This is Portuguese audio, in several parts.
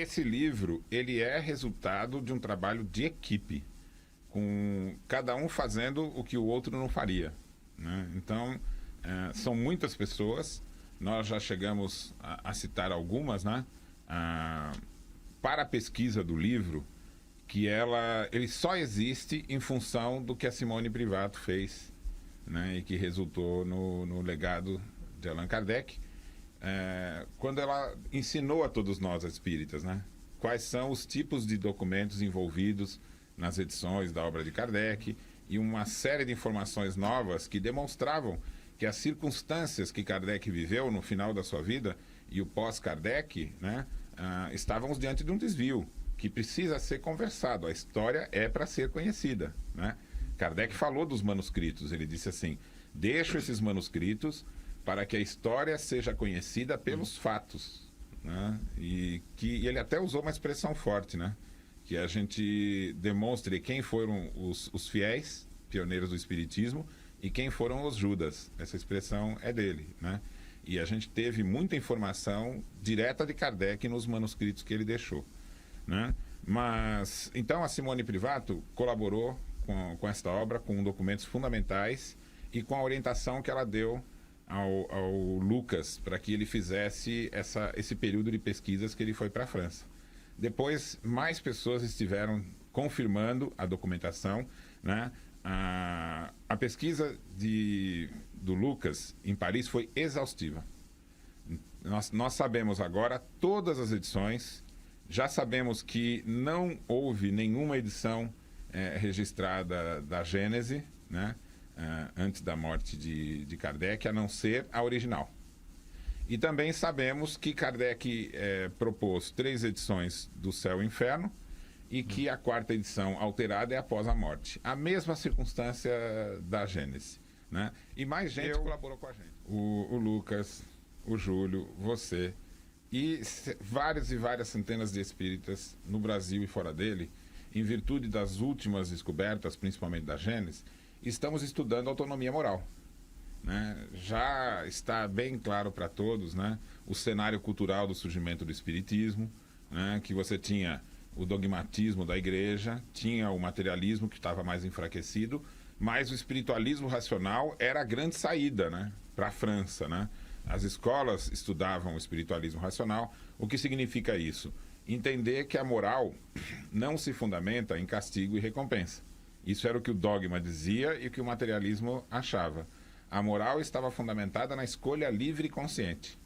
esse livro, ele é resultado de um trabalho de equipe, com cada um fazendo o que o outro não faria, né? Então, são muitas pessoas, nós já chegamos a citar algumas, né? Para a pesquisa do livro, que ele só existe em função do que a Simone Privato fez, né? E que resultou no legado de Allan Kardec, quando ela ensinou a todos nós espíritas, né? Quais são os tipos de documentos envolvidos nas edições da obra de Kardec, e uma série de informações novas que demonstravam que as circunstâncias que Kardec viveu no final da sua vida e o pós-Kardec, né, estávamos diante de um desvio que precisa ser conversado. A história é para ser conhecida, né? Kardec falou dos manuscritos, ele disse assim: deixo esses manuscritos para que a história seja conhecida pelos fatos, né? E ele até usou uma expressão forte, né? Que a gente demonstre quem foram os fiéis pioneiros do Espiritismo e quem foram os Judas. Essa expressão é dele, né? E a gente teve muita informação direta de Kardec nos manuscritos que ele deixou, né? Mas, então, a Simone Privato colaborou com esta obra, com documentos fundamentais e com a orientação que ela deu ao Lucas para que ele fizesse esse período de pesquisas que ele foi para a França. Depois, mais pessoas estiveram confirmando a documentação, né? A pesquisa do Lucas em Paris foi exaustiva. Nós sabemos agora todas as edições, já sabemos que não houve nenhuma edição registrada da Gênese, né? Antes da morte de Kardec, a não ser a original. E também sabemos que Kardec propôs 3 edições do Céu e Inferno e que a 4ª edição alterada é após a morte. A mesma circunstância da Gênese, né? E mais gente colaborou com a gente. O Lucas, o Júlio, você e várias centenas de espíritas no Brasil e fora dele, em virtude das últimas descobertas, principalmente da Gênese, estamos estudando autonomia moral, né? Já está bem claro para todos, né, o cenário cultural do surgimento do Espiritismo, né, que você tinha o dogmatismo da igreja, tinha o materialismo que estava mais enfraquecido, mas o espiritualismo racional era a grande saída, né, para a França, né? As escolas estudavam o espiritualismo racional. O que significa isso? Entender que a moral não se fundamenta em castigo e recompensa. Isso era o que o dogma dizia e o que o materialismo achava. A moral estava fundamentada na escolha livre e consciente,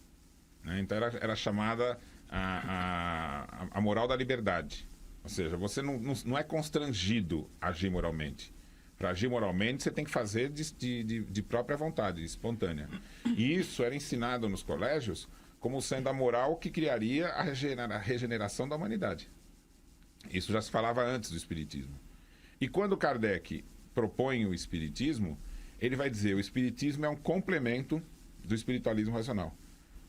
né? Então era chamada a moral da liberdade. Ou seja, você não é constrangido a agir moralmente. Para agir moralmente, você tem que fazer de própria vontade, espontânea. E isso era ensinado nos colégios como sendo a moral que criaria a regeneração da humanidade. Isso já se falava antes do Espiritismo. E quando Kardec propõe o Espiritismo, ele vai dizer: o Espiritismo é um complemento do espiritualismo racional.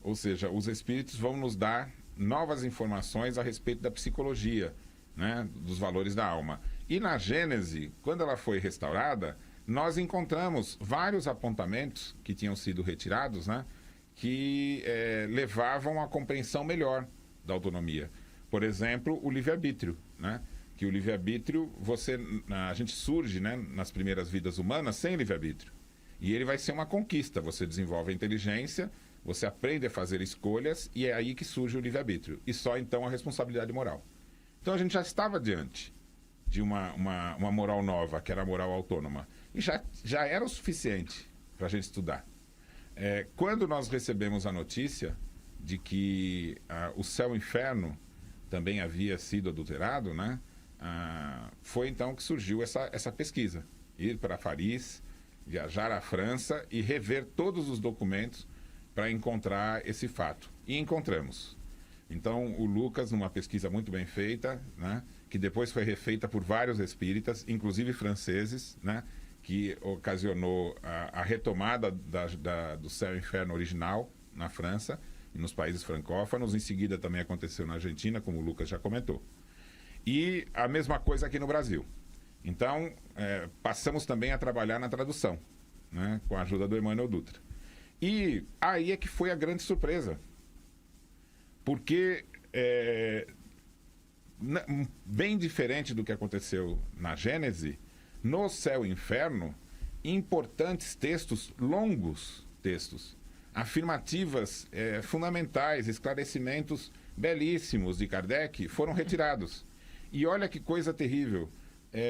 Ou seja, os espíritos vão nos dar novas informações a respeito da psicologia, né, dos valores da alma. E na Gênese, quando ela foi restaurada, nós encontramos vários apontamentos que tinham sido retirados, né, que levavam a compreensão melhor da autonomia. Por exemplo, o livre-arbítrio, né? Que o livre-arbítrio, a gente surge, né, nas primeiras vidas humanas sem livre-arbítrio. E ele vai ser uma conquista. Você desenvolve a inteligência, você aprende a fazer escolhas, e é aí que surge o livre-arbítrio. E só então a responsabilidade moral. Então a gente já estava diante de uma moral nova, que era a moral autônoma. E já era o suficiente para a gente estudar. Quando nós recebemos a notícia de que o céu e o inferno também havia sido adulterado, né? Foi então que surgiu essa pesquisa. Ir para Paris, viajar à França e rever todos os documentos para encontrar esse fato. E encontramos. Então, o Lucas, numa pesquisa muito bem feita, né, que depois foi refeita por vários espíritas, inclusive franceses, né, que ocasionou a retomada do Céu e Inferno original na França e nos países francófonos. Em seguida também aconteceu na Argentina, como o Lucas já comentou. E a mesma coisa aqui no Brasil. Então, passamos também a trabalhar na tradução, né, com a ajuda do Emmanuel Dutra. E aí é que foi a grande surpresa. Porque bem diferente do que aconteceu na Gênese, no céu e inferno, importantes textos, longos textos, afirmativas fundamentais, esclarecimentos belíssimos de Kardec foram retirados. E olha que coisa terrível,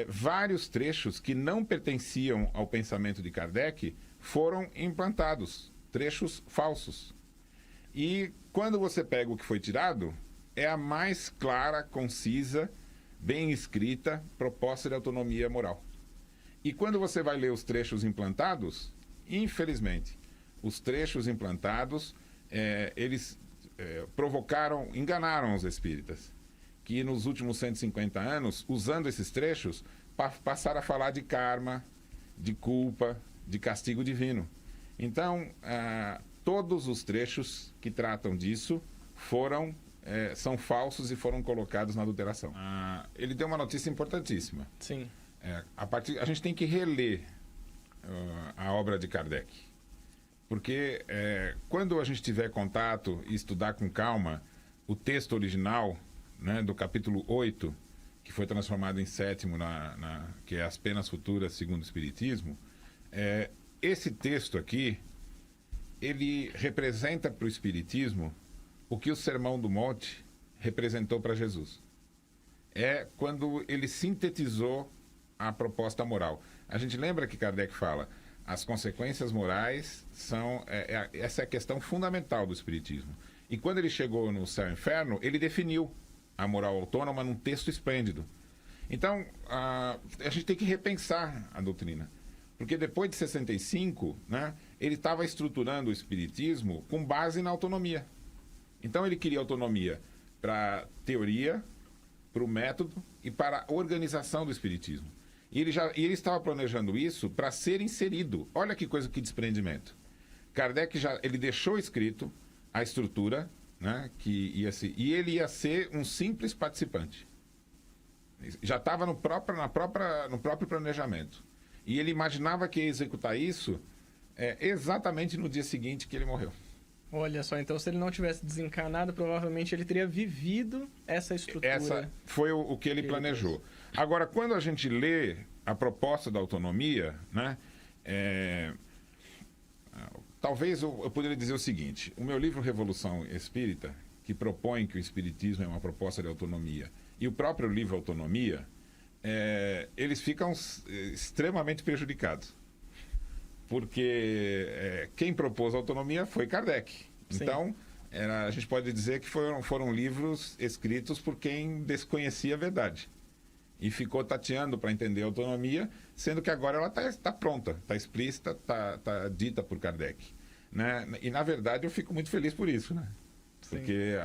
vários trechos que não pertenciam ao pensamento de Kardec foram implantados, trechos falsos. E quando você pega o que foi tirado, é a mais clara, concisa, bem escrita proposta de autonomia moral. E quando você vai ler os trechos implantados, infelizmente, os trechos implantados, eles enganaram os espíritas, que nos últimos 150 anos, usando esses trechos, passaram a falar de karma, de culpa, de castigo divino. Então, todos os trechos que tratam disso são falsos e foram colocados na adulteração. Ele deu uma notícia importantíssima. Sim. A gente tem que reler a obra de Kardec. Porque quando a gente tiver contato e estudar com calma o texto original, né, do capítulo 8, que foi transformado em 7º, que é As Penas Futuras segundo o Espiritismo, esse texto aqui, ele representa para o Espiritismo o que o Sermão do Monte representou para Jesus. É quando ele sintetizou a proposta moral. A gente lembra que Kardec fala, as consequências morais essa é a questão fundamental do Espiritismo. E quando ele chegou no Céu e Inferno, ele definiu a moral autônoma num texto esplêndido. Então, a gente tem que repensar a doutrina. Porque depois de 65, né, ele estava estruturando o Espiritismo com base na autonomia. Então ele queria autonomia para teoria, para o método e para a organização do Espiritismo. E ele estava planejando isso para ser inserido. Olha que coisa, que desprendimento. Kardec ele deixou escrito a estrutura, né, e ele ia ser um simples participante. Já estava no próprio planejamento. E ele imaginava que ia executar isso exatamente no dia seguinte que ele morreu. Olha só, então se ele não tivesse desencarnado, provavelmente ele teria vivido essa estrutura. Essa foi o que ele planejou. Agora, quando a gente lê a proposta da autonomia, né, talvez eu poderia dizer o seguinte: o meu livro Revolução Espírita, que propõe que o Espiritismo é uma proposta de autonomia, e o próprio livro Autonomia, eles ficam extremamente prejudicados. Porque quem propôs a autonomia foi Kardec. Sim. Então, a gente pode dizer que foram livros escritos por quem desconhecia a verdade. E ficou tateando para entender a autonomia, sendo que agora ela está pronta, está explícita, está dita por Kardec. Né? E, na verdade, eu fico muito feliz por isso. Né? Porque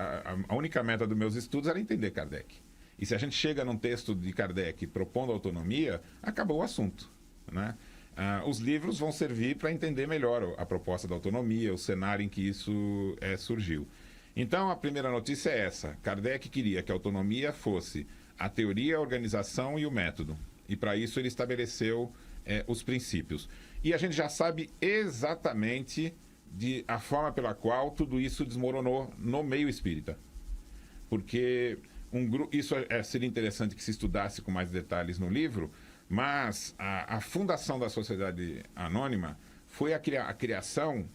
a única meta dos meus estudos era entender Kardec. E se a gente chega num texto de Kardec propondo autonomia, acabou o assunto. Né? Os livros vão servir para entender melhor a proposta da autonomia, o cenário em que isso surgiu. Então, a primeira notícia é essa. Kardec queria que a autonomia fosse a teoria, a organização e o método. E, para isso, ele estabeleceu os princípios. E a gente já sabe exatamente a forma pela qual tudo isso desmoronou no meio espírita. Porque isso seria interessante que se estudasse com mais detalhes no livro. Mas a fundação da Sociedade Anônima foi a criação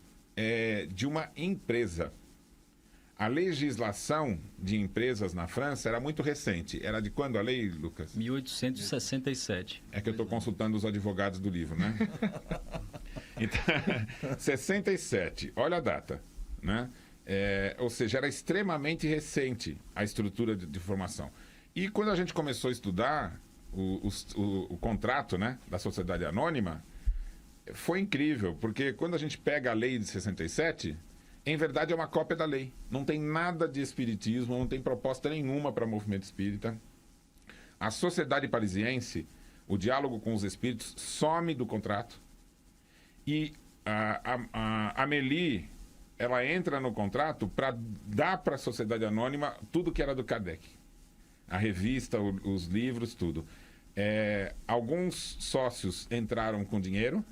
de uma empresa. A legislação de empresas na França era muito recente. Era de quando a lei, Lucas? 1867. É que eu estou consultando os advogados do livro, né? Então, 67, olha a data. Né? Ou seja, era extremamente recente a estrutura de formação. E quando a gente começou a estudar o contrato, né, da Sociedade Anônima, foi incrível, porque quando a gente pega a lei de 67, em verdade é uma cópia da lei. Não tem nada de espiritismo, não tem proposta nenhuma para movimento espírita. A Sociedade Parisiense, o diálogo com os espíritos, some do contrato. E a Amélie, ela entra no contrato para dar para a Sociedade Anônima tudo que era do Kardec. A revista, os livros, tudo. Alguns sócios entraram com dinheiro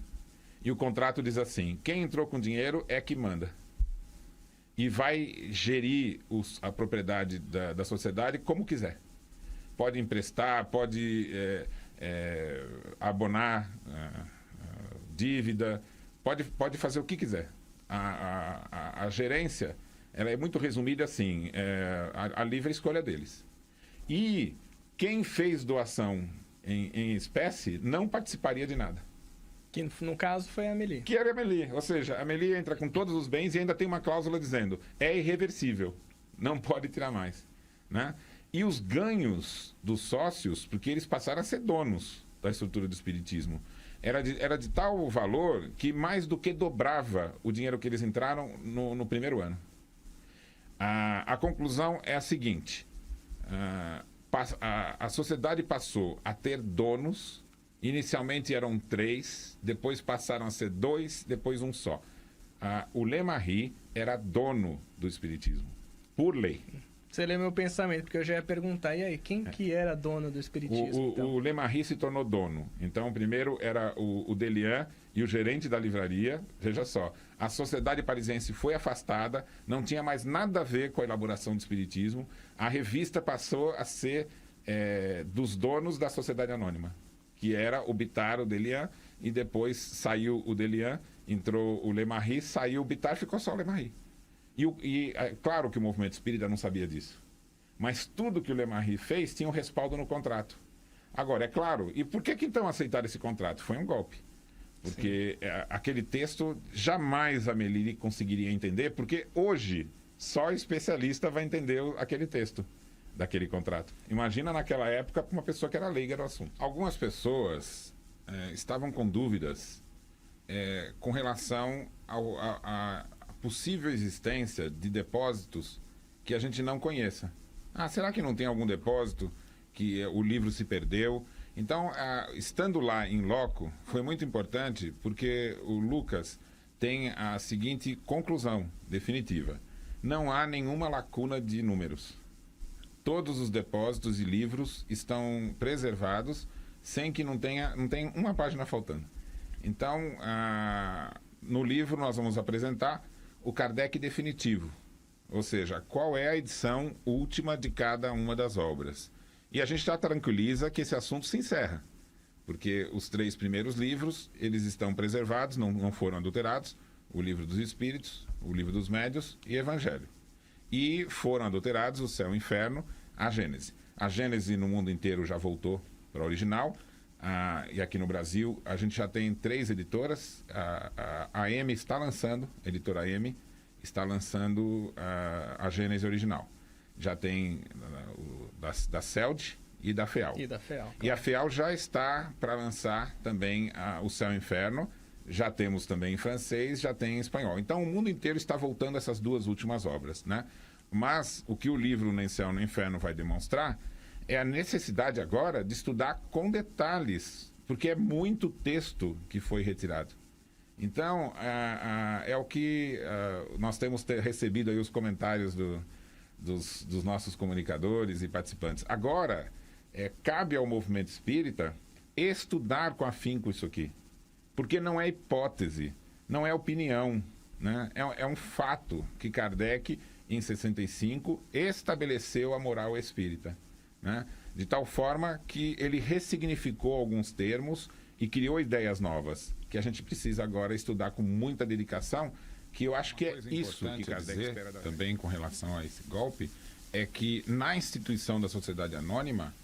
e o contrato diz assim: quem entrou com dinheiro é que manda. E vai gerir a propriedade da sociedade como quiser. pode emprestar, pode abonar dívida, pode fazer o que quiser. A gerência, ela é muito resumida assim, a livre escolha deles. E quem fez doação em espécie não participaria de nada. Que no caso foi a Amélie. Que era a Amélie, ou seja, a Amélie entra com todos os bens e ainda tem uma cláusula dizendo, é irreversível, não pode tirar mais, né? E os ganhos dos sócios, porque eles passaram a ser donos da estrutura do espiritismo, era de tal valor que mais do que dobrava o dinheiro que eles entraram no primeiro ano. A conclusão é a seguinte, a sociedade passou a ter donos. Inicialmente eram 3, depois passaram a ser 2, depois um só. O Lemarie era dono do espiritismo, por lei. Você lê meu pensamento, porque eu já ia perguntar, e aí, quem que era dono do espiritismo? Então? O Lemarie se tornou dono. Então, primeiro era o Delian e o gerente da livraria. Veja só, a Sociedade Parisiense foi afastada, não tinha mais nada a ver com a elaboração do espiritismo. A revista passou a ser dos donos da Sociedade Anônima, que era o Bitar, o Delian, e depois saiu o Delian, entrou o Lemarie, saiu o Bitar, ficou só o Lemarie. Claro que o movimento espírita não sabia disso, mas tudo que o Lemarie fez tinha um respaldo no contrato. Agora, é claro, e por que então aceitaram esse contrato? Foi um golpe. Porque aquele texto jamais a Amélie conseguiria entender, porque hoje só especialista vai entender aquele texto daquele contrato. Imagina naquela época uma pessoa que era leiga no assunto. Algumas pessoas estavam com dúvidas com relação à possível existência de depósitos que a gente não conheça. Será que não tem algum depósito que o livro se perdeu? Então, estando lá em loco, foi muito importante porque o Lucas tem a seguinte conclusão definitiva. Não há nenhuma lacuna de números. Todos os depósitos e livros estão preservados sem que não tenha uma página faltando. Então, no livro nós vamos apresentar o Kardec definitivo, ou seja, qual é a edição última de cada uma das obras. E a gente já tranquiliza que esse assunto se encerra, porque os 3 primeiros livros, eles estão preservados, não foram adulterados, o Livro dos Espíritos, o Livro dos Médiuns e Evangelho. E foram adulterados o Céu e o Inferno, a Gênese. A Gênese no mundo inteiro já voltou para a original, e aqui no Brasil a gente já tem 3 editoras. A AM está lançando, a editora AM está lançando a Gênese original. Já tem da CELD e da FEAL. E a FEAL já está para lançar também o Céu e o Inferno. Já temos também em francês, já tem em espanhol. Então o mundo inteiro está voltando a essas 2 últimas obras, né? Mas o que o livro Nem Céu Nem Inferno vai demonstrar é a necessidade agora de estudar com detalhes, porque é muito texto que foi retirado. Então, é o que nós temos recebido aí os comentários dos nossos comunicadores e participantes. Agora, cabe ao movimento espírita estudar com afinco isso aqui, porque não é hipótese, não é opinião, né? É um fato que Kardec, em 65, estabeleceu a moral espírita, né? De tal forma que ele ressignificou alguns termos e criou ideias novas, que a gente precisa agora estudar com muita dedicação, que eu acho que é isso que Kardec espera também com relação a esse golpe, é que na instituição da Sociedade Anônima,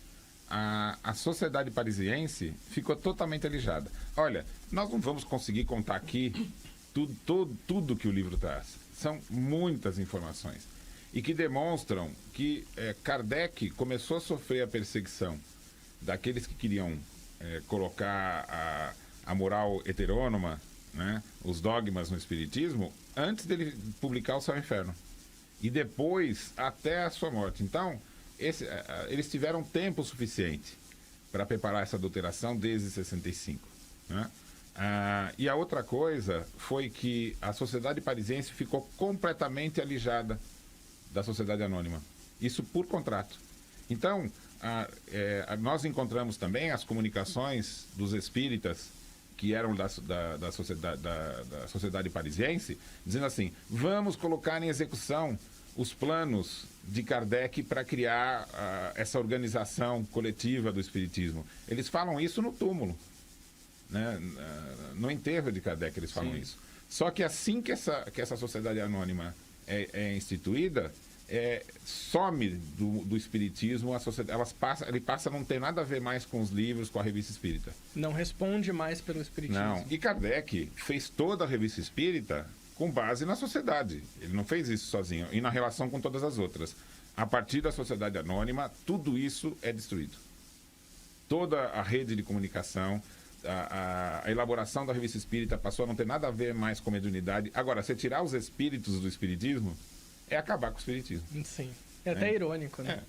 a Sociedade Parisiense ficou totalmente alijada. Olha, nós não vamos conseguir contar aqui tudo que o livro traz. São muitas informações. E que demonstram que Kardec começou a sofrer a perseguição daqueles que queriam colocar a moral heterônoma, né, os dogmas no Espiritismo, antes dele publicar o Céu e o Inferno. E depois, até a sua morte. Então, eles tiveram tempo suficiente para preparar essa adulteração desde 65. Né? E a outra coisa foi que a Sociedade Parisiense ficou completamente alijada da Sociedade Anônima. Isso por contrato. Então, nós encontramos também as comunicações dos espíritas que eram da Sociedade Parisiense, dizendo assim, vamos colocar em execução os planos de Kardec para criar essa organização coletiva do espiritismo. Eles falam isso no túmulo, né? No enterro de Kardec eles falam isso. Só que assim que essa sociedade anônima é instituída, some do espiritismo, a sociedade, ele passa a não ter nada a ver mais com os livros, com a revista espírita. Não responde mais pelo espiritismo. Não. E Kardec fez toda a revista espírita com base na sociedade. Ele não fez isso sozinho. E na relação com todas as outras. A partir da sociedade anônima, tudo isso é destruído. Toda a rede de comunicação, a elaboração da revista espírita passou a não ter nada a ver mais com mediunidade. Agora, você tirar os espíritos do espiritismo é acabar com o espiritismo. Sim. É até irônico, né?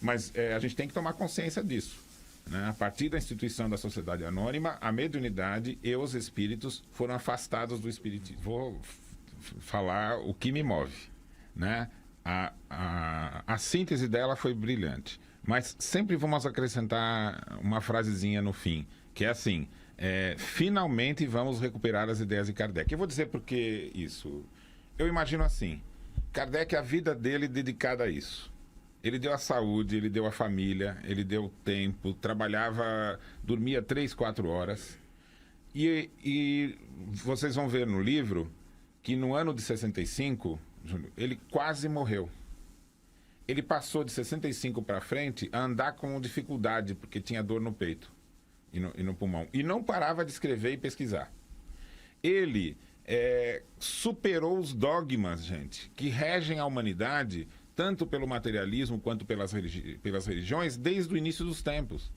Mas a gente tem que tomar consciência disso. Né? A partir da instituição da sociedade anônima, a mediunidade e os espíritos foram afastados do espiritismo. Vou falar o que me move. Né? A síntese dela foi brilhante. Mas sempre vamos acrescentar uma frasezinha no fim, que é assim: finalmente vamos recuperar as ideias de Kardec. Eu vou dizer por que isso. Eu imagino assim: Kardec, a vida dele dedicada a isso. Ele deu a saúde, ele deu a família, ele deu o tempo, trabalhava, dormia 3, 4 horas. E vocês vão ver no livro que no ano de 65, ele quase morreu. Ele passou de 65 para frente a andar com dificuldade, porque tinha dor no peito e no pulmão. E não parava de escrever e pesquisar. Ele superou os dogmas, gente, que regem a humanidade, tanto pelo materialismo quanto pelas religiões, desde o início dos tempos.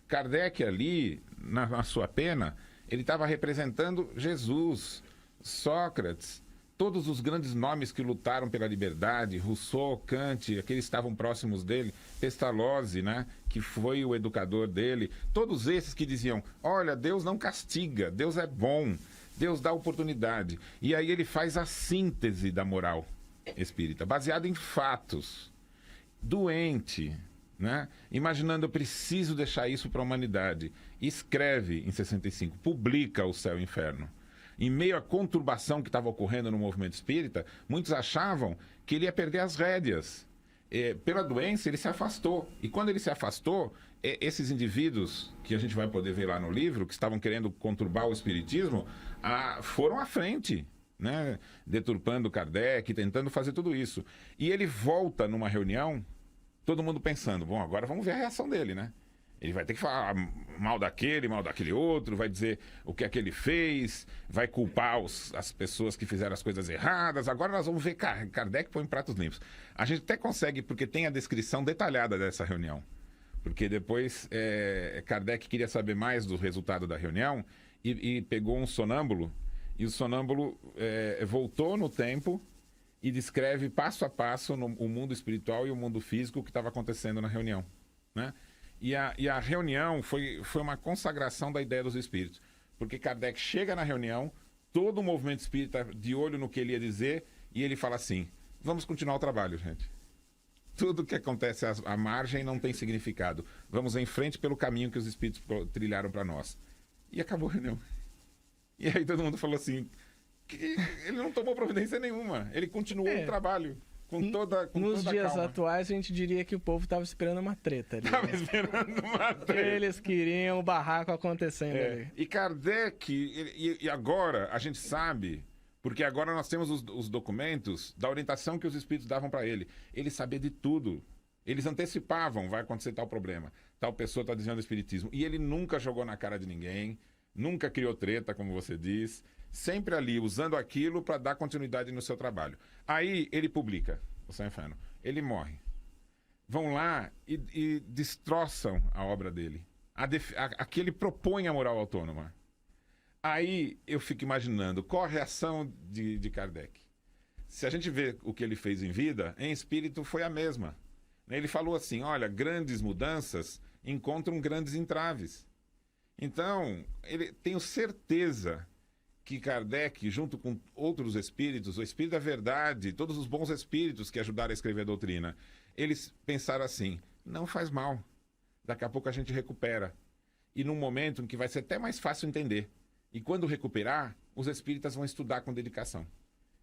Kardec ali, na sua pena, ele estava representando Jesus, Sócrates, todos os grandes nomes que lutaram pela liberdade, Rousseau, Kant, aqueles que estavam próximos dele, Pestalozzi, né, que foi o educador dele, todos esses que diziam: olha, Deus não castiga, Deus é bom, Deus dá oportunidade. E aí ele faz a síntese da moral espírita, baseado em fatos. Doente, né? Imaginando, eu preciso deixar isso para a humanidade. Escreve em 65, publica O Céu e o Inferno. Em meio à conturbação que estava ocorrendo no movimento espírita, muitos achavam que ele ia perder as rédeas. Pela doença, ele se afastou. E quando ele se afastou, esses indivíduos, que a gente vai poder ver lá no livro, que estavam querendo conturbar o espiritismo, foram à frente, né? Deturpando Kardec, tentando fazer tudo isso. E ele volta numa reunião, todo mundo pensando: bom, agora vamos ver a reação dele, né? Ele vai ter que falar mal daquele outro, vai dizer o que é que ele fez, vai culpar as pessoas que fizeram as coisas erradas. Agora nós vamos ver Kardec põe em pratos limpos. A gente até consegue, porque tem a descrição detalhada dessa reunião. Porque depois Kardec queria saber mais do resultado da reunião e pegou um sonâmbulo. E o sonâmbulo voltou no tempo e descreve passo a passo o mundo espiritual e o mundo físico que estava acontecendo na reunião, né? E a reunião foi uma consagração da ideia dos espíritos. Porque Kardec chega na reunião, todo o movimento espírita de olho no que ele ia dizer, e ele fala assim: vamos continuar o trabalho, gente. Tudo que acontece à margem não tem significado. Vamos em frente pelo caminho que os espíritos trilharam para nós. E acabou a reunião. E aí todo mundo falou assim, que ele não tomou providência nenhuma. Ele continuou o trabalho com toda Nos toda dias calma. atuais, a gente diria que o povo estava esperando uma treta ali. Estava né? esperando uma treta. Eles queriam o barraco acontecendo ali. E Kardec, e agora a gente sabe, porque agora nós temos os documentos da orientação que os espíritos davam para ele. Ele sabia de tudo. Eles antecipavam: vai acontecer tal problema, tal pessoa está dizendo espiritismo. E ele nunca jogou na cara de ninguém, nunca criou treta, como você diz, sempre ali, usando aquilo para dar continuidade no seu trabalho. Aí ele publica O Céu e o Inferno. Ele morre. Vão lá e destroçam a obra dele. Aqui ele propõe a moral autônoma. Aí eu fico imaginando qual a reação de Kardec. Se a gente vê o que ele fez em vida, em espírito foi a mesma. Ele falou assim: olha, grandes mudanças encontram grandes entraves. Então, tenho certeza que Kardec, junto com outros espíritos, o Espírito da Verdade, todos os bons espíritos que ajudaram a escrever a doutrina, eles pensaram assim: não faz mal, daqui a pouco a gente recupera. E num momento em que vai ser até mais fácil entender. E quando recuperar, os espíritas vão estudar com dedicação.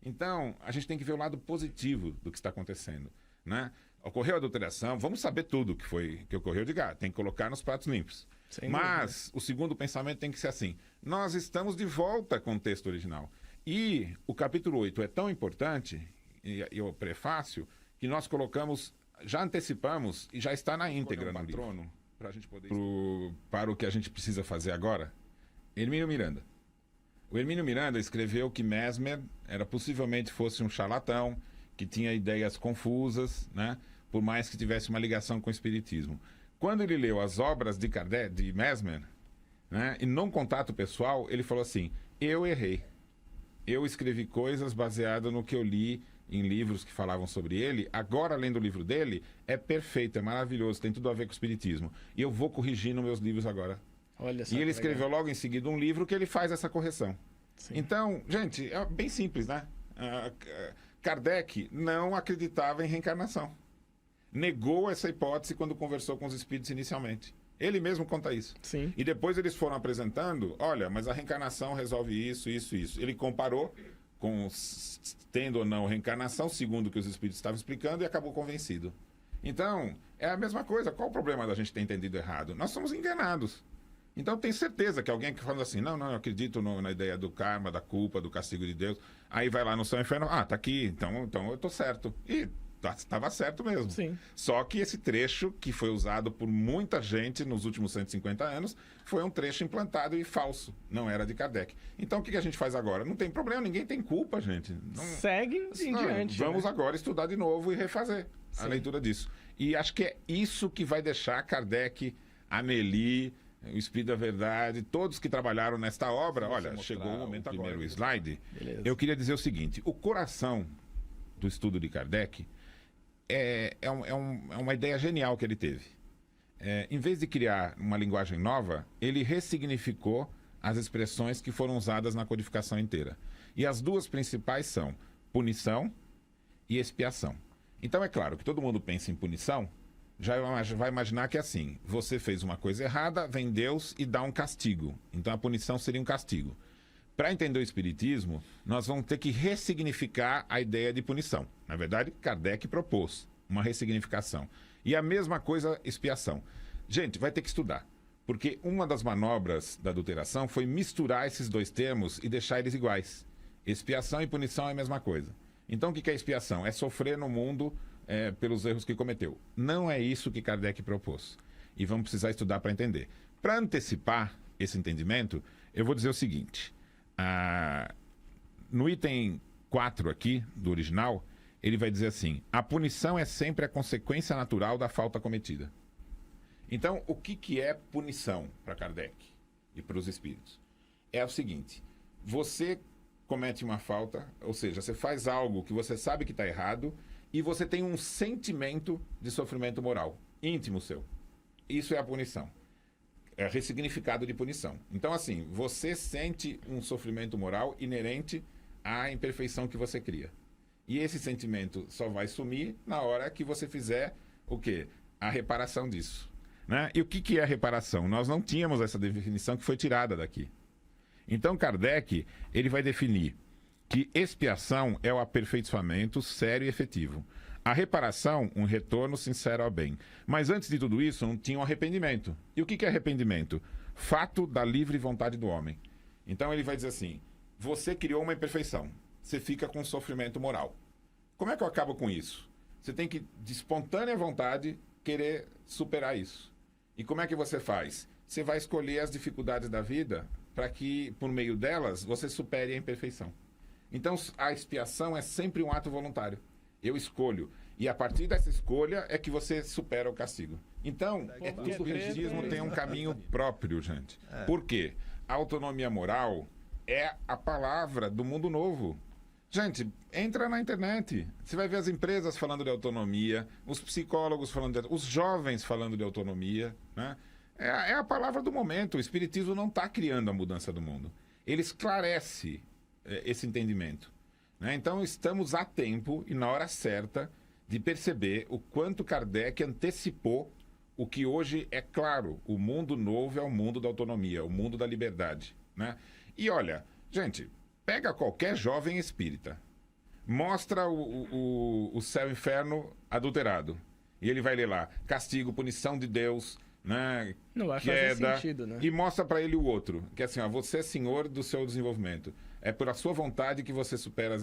Então, a gente tem que ver o lado positivo do que está acontecendo, né? Ocorreu a adulteração, vamos saber tudo que ocorreu de gato, tem que colocar nos pratos limpos. Sem Mas o segundo pensamento tem que ser assim: nós estamos de volta com o texto original. E o capítulo 8 é tão importante, e o prefácio, que nós colocamos, já antecipamos e já está na íntegra no livro. Para a gente poder para o que a gente precisa fazer agora, Hermínio Miranda. O Hermínio Miranda escreveu que Mesmer possivelmente fosse um charlatão, que tinha ideias confusas, né? Por mais que tivesse uma ligação com o espiritismo. Quando ele leu as obras de Kardec, de Mesmer, né? E num contato pessoal, ele falou assim: eu errei. Eu escrevi coisas baseadas no que eu li em livros que falavam sobre ele. Agora, lendo o livro dele, é perfeito, é maravilhoso, tem tudo a ver com o espiritismo. E eu vou corrigir nos meus livros agora. Olha só E ele que escreveu legal. logo em seguida um livro que ele faz essa correção. Sim. Então, gente, é bem simples, né? Kardec não acreditava em reencarnação. Negou essa hipótese quando conversou com os espíritos inicialmente. Ele mesmo conta isso. Sim. E depois eles foram apresentando: olha, mas a reencarnação resolve isso, isso, isso. Ele comparou com tendo ou não reencarnação, segundo o que os espíritos estavam explicando, e acabou convencido. Então, é a mesma coisa. Qual o problema da gente ter entendido errado? Nós somos enganados. Então, tem certeza que alguém que fala assim: não, eu acredito na ideia do karma, da culpa, do castigo de Deus. Aí vai lá no céu e inferno: tá aqui, então eu tô certo. E estava certo mesmo. Sim. Só que esse trecho, que foi usado por muita gente nos últimos 150 anos, foi um trecho implantado e falso. Não era de Kardec. Então, o que a gente faz agora? Não tem problema, ninguém tem culpa, gente. Segue em Não, diante. vamos né? agora estudar de novo e refazer a Sim. leitura disso. E acho que é isso que vai deixar Kardec, Amélie, o Espírito da Verdade, todos que trabalharam nesta obra. Olha, chegou o momento agora. Primeiro slide. Beleza. Eu queria dizer o seguinte: o coração do estudo de Kardec é uma ideia genial que ele teve. Em vez de criar uma linguagem nova, ele ressignificou as expressões que foram usadas na codificação inteira. E as duas principais são punição e expiação. Então é claro que todo mundo pensa em punição, já vai imaginar que é assim: você fez uma coisa errada, vem Deus e dá um castigo. Então a punição seria um castigo. Para entender o espiritismo, nós vamos ter que ressignificar a ideia de punição. Na verdade, Kardec propôs uma ressignificação. E a mesma coisa, expiação. Gente, vai ter que estudar. Porque uma das manobras da adulteração foi misturar esses dois termos e deixar eles iguais. Expiação e punição é a mesma coisa. Então, o que é expiação? É sofrer no mundo pelos erros que cometeu. Não é isso que Kardec propôs. E vamos precisar estudar para entender. Para antecipar esse entendimento, eu vou dizer o seguinte: no item 4 aqui, do original, ele vai dizer assim: a punição é sempre a consequência natural da falta cometida. Então, o que é punição para Kardec e para os espíritos? É o seguinte: você comete uma falta, ou seja, você faz algo que você sabe que está errado e você tem um sentimento de sofrimento moral, íntimo seu. Isso é a punição. É ressignificado de punição. Então, assim, você sente um sofrimento moral inerente à imperfeição que você cria. E esse sentimento só vai sumir na hora que você fizer o quê? A reparação disso. Né? E o que é a reparação? Nós não tínhamos essa definição que foi tirada daqui. Então, Kardec, ele vai definir que expiação é o aperfeiçoamento sério e efetivo. A reparação, um retorno sincero ao bem. Mas antes de tudo isso, não tinha um arrependimento. E o que é arrependimento? Fato da livre vontade do homem. Então ele vai dizer assim: você criou uma imperfeição, você fica com sofrimento moral. Como é que eu acabo com isso? Você tem que, de espontânea vontade, querer superar isso. E como é que você faz? Você vai escolher as dificuldades da vida para que, por meio delas, você supere a imperfeição. Então a expiação é sempre um ato voluntário. Eu escolho. E a partir dessa escolha é que você supera o castigo. Então, tudo o espiritismo tem um caminho próprio, gente. Por quê? A autonomia moral é a palavra do mundo novo. Gente, entra na internet. Você vai ver as empresas falando de autonomia, os psicólogos falando de, os jovens falando de autonomia. Né? É a palavra do momento. O espiritismo não está criando a mudança do mundo. Ele esclarece esse entendimento. Né? Então, estamos a tempo e na hora certa de perceber o quanto Kardec antecipou o que hoje é claro. O mundo novo é o mundo da autonomia, o mundo da liberdade. Né? E olha, gente, pega qualquer jovem espírita, mostra o céu e o inferno adulterado. E ele vai ler lá, castigo, punição de Deus, né? Não vai fazer sentido, né? E mostra para ele o outro, que é assim, ó, você é senhor do seu desenvolvimento. É por a sua vontade que você supera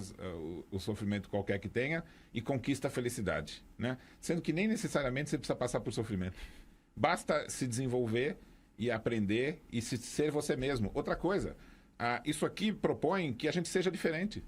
o sofrimento qualquer que tenha e conquista a felicidade, né? Sendo que nem necessariamente você precisa passar por sofrimento. Basta se desenvolver e aprender e ser você mesmo. Outra coisa, isso aqui propõe que a gente seja diferente.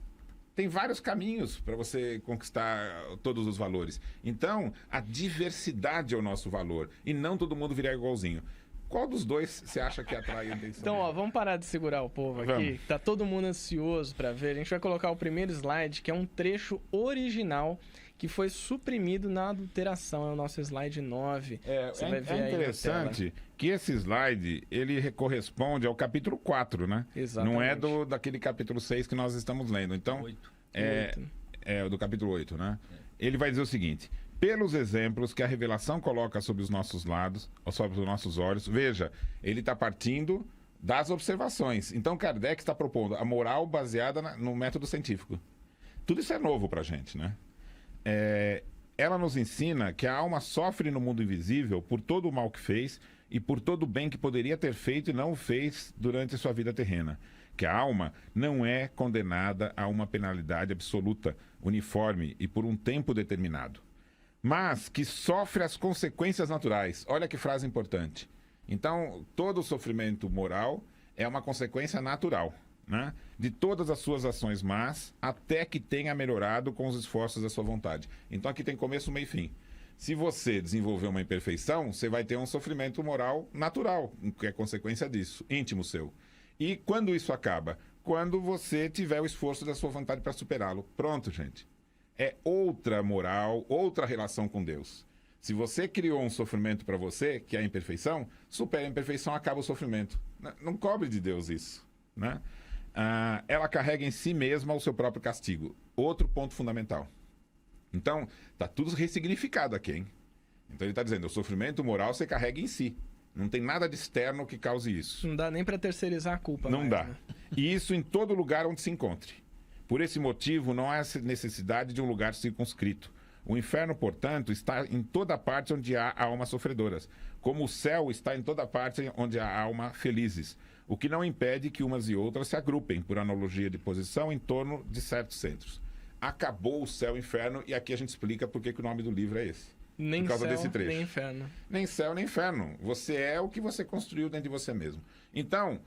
Tem vários caminhos para você conquistar todos os valores. Então, a diversidade é o nosso valor. E não todo mundo virar igualzinho. Qual dos dois você acha que atrai a atenção? Então, vamos parar de segurar o povo aqui. Vamos. Tá todo mundo ansioso para ver. A gente vai colocar o primeiro slide, que é um trecho original que foi suprimido na adulteração. É o nosso slide 9. Você vai ver aí na interessante tela. que esse slide, ele corresponde ao capítulo 4, né? Exatamente. Não é daquele capítulo 6 que nós estamos lendo. Então, 8. é o do capítulo 8, né? Ele vai dizer o seguinte: pelos exemplos que a revelação coloca sobre os nossos lados, ou sobre os nossos olhos, veja, ele está partindo das observações. Então, Kardec está propondo a moral baseada no método científico. Tudo isso é novo para a gente, né? Ela nos ensina que a alma sofre no mundo invisível por todo o mal que fez e por todo o bem que poderia ter feito e não o fez durante sua vida terrena. Que a alma não é condenada a uma penalidade absoluta, uniforme e por um tempo determinado, mas que sofre as consequências naturais. Olha que frase importante. Então, todo sofrimento moral é uma consequência natural, né? De todas as suas ações más, até que tenha melhorado com os esforços da sua vontade. Então aqui tem começo, meio e fim. Se você desenvolver uma imperfeição, você vai ter um sofrimento moral natural, que é consequência disso, íntimo seu. E quando isso acaba? Quando você tiver o esforço da sua vontade para superá-lo. Pronto, gente. É outra moral, outra relação com Deus. Se você criou um sofrimento para você, que é a imperfeição, supera a imperfeição, acaba o sofrimento. Não cobre de Deus isso, né? Ela carrega em si mesma o seu próprio castigo. Outro ponto fundamental. Então, está tudo ressignificado aqui, hein? Então ele está dizendo, o sofrimento moral você carrega em si. Não tem nada de externo que cause isso. Não dá nem para terceirizar a culpa. Não mais, dá. né? E isso em todo lugar onde se encontre. Por esse motivo, não há necessidade de um lugar circunscrito. O inferno, portanto, está em toda parte onde há almas sofredoras, como o céu está em toda parte onde há almas felizes, o que não impede que umas e outras se agrupem, por analogia de posição, em torno de certos centros. Acabou o céu e o inferno, e aqui a gente explica por que o nome do livro é esse. Nem Por causa céu, desse trecho. nem inferno. Nem céu, nem inferno. Você é o que você construiu dentro de você mesmo. Então,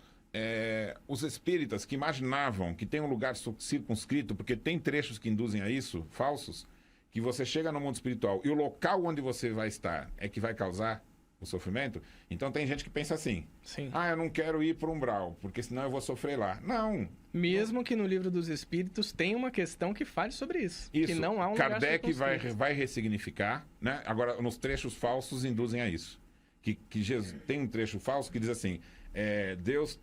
os espíritas que imaginavam que tem um lugar circunscrito, porque tem trechos que induzem a isso, falsos, que você chega no mundo espiritual e o local onde você vai estar é que vai causar o sofrimento. Então tem gente que pensa assim: Sim. eu não quero ir para o umbral, porque senão eu vou sofrer lá. Não. Mesmo que no Livro dos Espíritos tem uma questão que fale sobre isso. Que Isso. não há um Kardec lugar circunscrito. vai ressignificar, né? Agora, nos trechos falsos induzem a isso. Que Jesus, tem um trecho falso que diz assim: Deus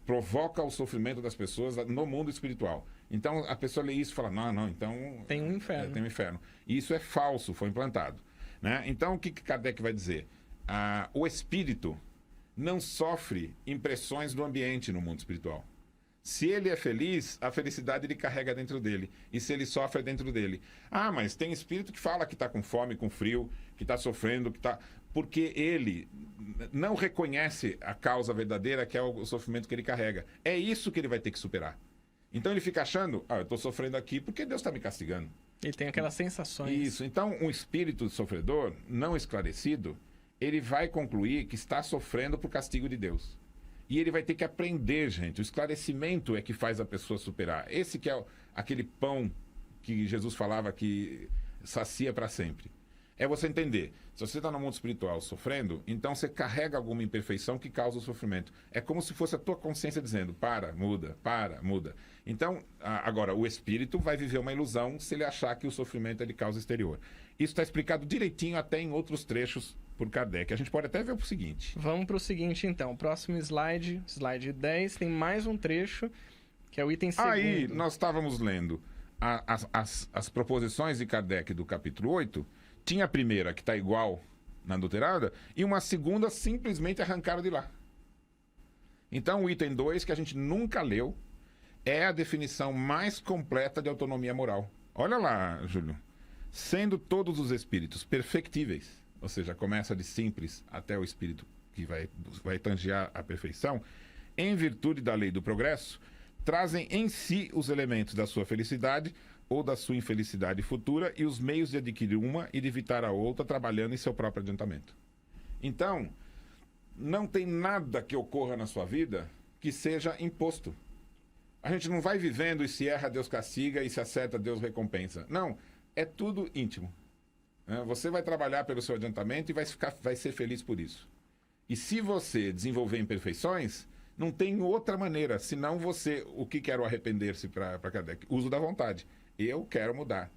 provoca o sofrimento das pessoas no mundo espiritual. Então a pessoa lê isso e fala: não, então Tem um inferno. tem um inferno. E isso é falso, foi implantado, né? Então o que Kardec vai dizer? O espírito não sofre impressões do ambiente no mundo espiritual. Se ele é feliz, a felicidade ele carrega dentro dele. E se ele sofre, é dentro dele. Mas tem espírito que fala que está com fome, com frio, que está sofrendo, que está... Porque ele não reconhece a causa verdadeira, que é o sofrimento que ele carrega. É isso que ele vai ter que superar. Então ele fica achando, eu estou sofrendo aqui porque Deus está me castigando. Ele tem aquelas sensações. Isso. Então, um espírito sofredor, não esclarecido, ele vai concluir que está sofrendo por castigo de Deus. E ele vai ter que aprender, gente. O esclarecimento é que faz a pessoa superar. Esse que é aquele pão que Jesus falava que sacia para sempre. É você entender. Se você está no mundo espiritual sofrendo, então você carrega alguma imperfeição que causa o sofrimento. É como se fosse a tua consciência dizendo: muda. Então, agora, o espírito vai viver uma ilusão se ele achar que o sofrimento é de causa exterior. Isso está explicado direitinho até em outros trechos por Kardec. A gente pode até ver o seguinte. Vamos para o seguinte, então. Próximo slide, slide 10, tem mais um trecho, que é o item segundo. Aí, nós estávamos lendo as proposições de Kardec do capítulo 8. Tinha a primeira, que está igual na adulterada, e uma segunda simplesmente arrancaram de lá. Então, o item 2, que a gente nunca leu, é a definição mais completa de autonomia moral. Olha lá, Júlio. Sendo todos os espíritos perfectíveis, ou seja, começa de simples até o espírito que vai tangear a perfeição, em virtude da lei do progresso, trazem em si os elementos da sua felicidade ou da sua infelicidade futura e os meios de adquirir uma e de evitar a outra trabalhando em seu próprio adiantamento. Então, não tem nada que ocorra na sua vida que seja imposto. A gente não vai vivendo e se erra, Deus castiga, e se acerta, Deus recompensa. Não, é tudo íntimo. Você vai trabalhar pelo seu adiantamento e vai ser feliz por isso. E se você desenvolver imperfeições, não tem outra maneira, senão você... O que quer o arrepender-se para Kardec? Uso da vontade. Eu quero mudar.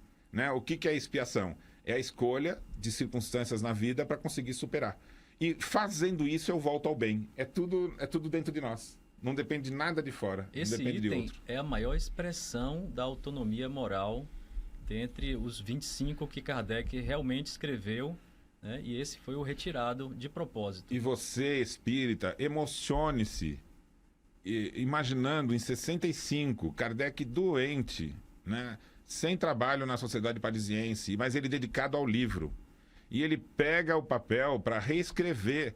O que é expiação? É a escolha de circunstâncias na vida para conseguir superar. E fazendo isso, eu volto ao bem. É tudo dentro de nós. Não depende de nada de fora. Esse não depende de item outro. é a maior expressão da autonomia moral dentre os 25 que Kardec realmente escreveu, né? E esse foi o retirado de propósito. E você, espírita, emocione-se imaginando em 65, Kardec doente, né? Sem trabalho na Sociedade Parisiense, mas ele dedicado ao livro. E ele pega o papel para reescrever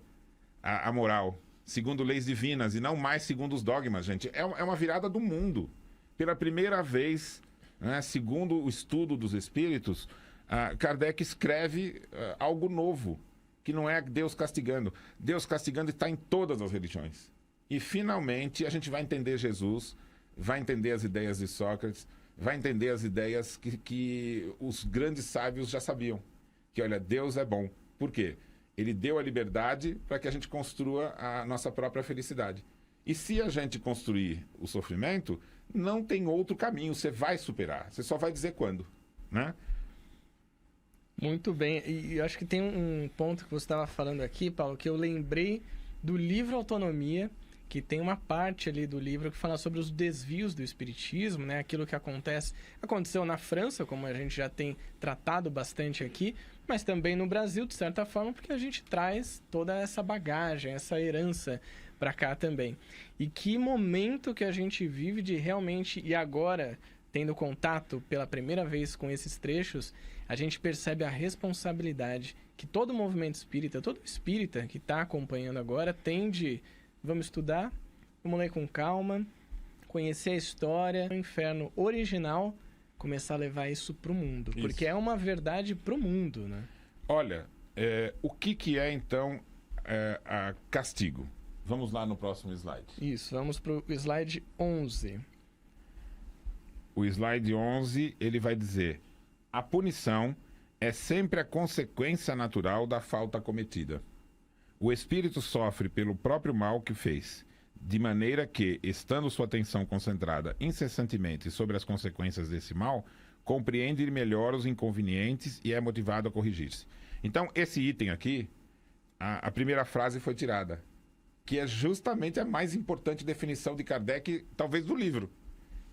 a moral, segundo leis divinas, e não mais segundo os dogmas, gente. É uma virada do mundo. Pela primeira vez, né, segundo o estudo dos espíritos, Kardec escreve algo novo, que não é Deus castigando. Deus castigando está em todas as religiões. E, finalmente, a gente vai entender Jesus, vai entender as ideias de Sócrates, vai entender as ideias que os grandes sábios já sabiam. Que, olha, Deus é bom. Por quê? Ele deu a liberdade para que a gente construa a nossa própria felicidade. E se a gente construir o sofrimento, não tem outro caminho, você vai superar. Você só vai dizer quando, né? Muito bem. E eu acho que tem um ponto que você estava falando aqui, Paulo, que eu lembrei do livro Autonomia, que tem uma parte ali do livro que fala sobre os desvios do espiritismo, né? Aquilo que aconteceu na França, como a gente já tem tratado bastante aqui, mas também no Brasil, de certa forma, porque a gente traz toda essa bagagem, essa herança para cá também. E que momento que a gente vive de realmente, e agora, tendo contato pela primeira vez com esses trechos, a gente percebe a responsabilidade que todo movimento espírita, todo espírita que está acompanhando agora tem de... Vamos estudar, vamos ler com calma, conhecer a história, o inferno original, começar a levar isso para o mundo. Isso. Porque é uma verdade para o mundo, né? Olha, o que é, então, a castigo? Vamos lá no próximo slide. Isso, vamos para o slide 11. O slide 11, ele vai dizer: a punição é sempre a consequência natural da falta cometida. O espírito sofre pelo próprio mal que fez, de maneira que, estando sua atenção concentrada incessantemente sobre as consequências desse mal, compreende melhor os inconvenientes e é motivado a corrigir-se. Então, esse item aqui, a primeira frase foi tirada, que é justamente a mais importante definição de Kardec, talvez do livro,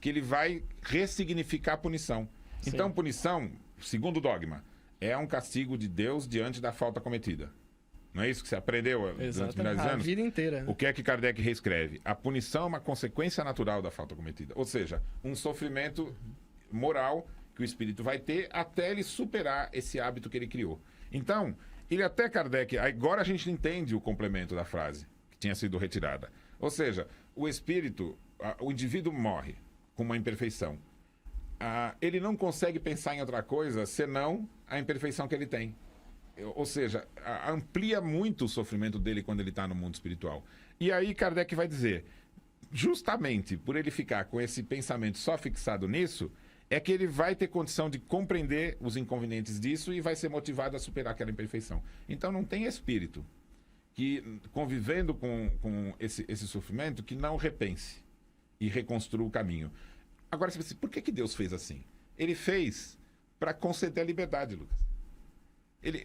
que ele vai ressignificar a punição. Sim. Então, punição, segundo o dogma, é um castigo de Deus diante da falta cometida. Não é isso que você aprendeu durante milhares de anos? A vida inteira. O que é que Kardec reescreve? A punição é uma consequência natural da falta cometida. Ou seja, um sofrimento moral que o espírito vai ter até ele superar esse hábito que ele criou. Então, ele até Kardec... Agora a gente entende o complemento da frase que tinha sido retirada. Ou seja, o espírito, o indivíduo morre com uma imperfeição. Ele não consegue pensar em outra coisa senão a imperfeição que ele tem. Ou seja, amplia muito o sofrimento dele quando ele está no mundo espiritual. E aí Kardec vai dizer, justamente por ele ficar com esse pensamento só fixado nisso, é que ele vai ter condição de compreender os inconvenientes disso e vai ser motivado a superar aquela imperfeição. Então não tem espírito que, convivendo com esse sofrimento, que não repense e reconstrua o caminho. Agora, você pensa, por que Deus fez assim? Ele fez para conceder a liberdade, Lucas.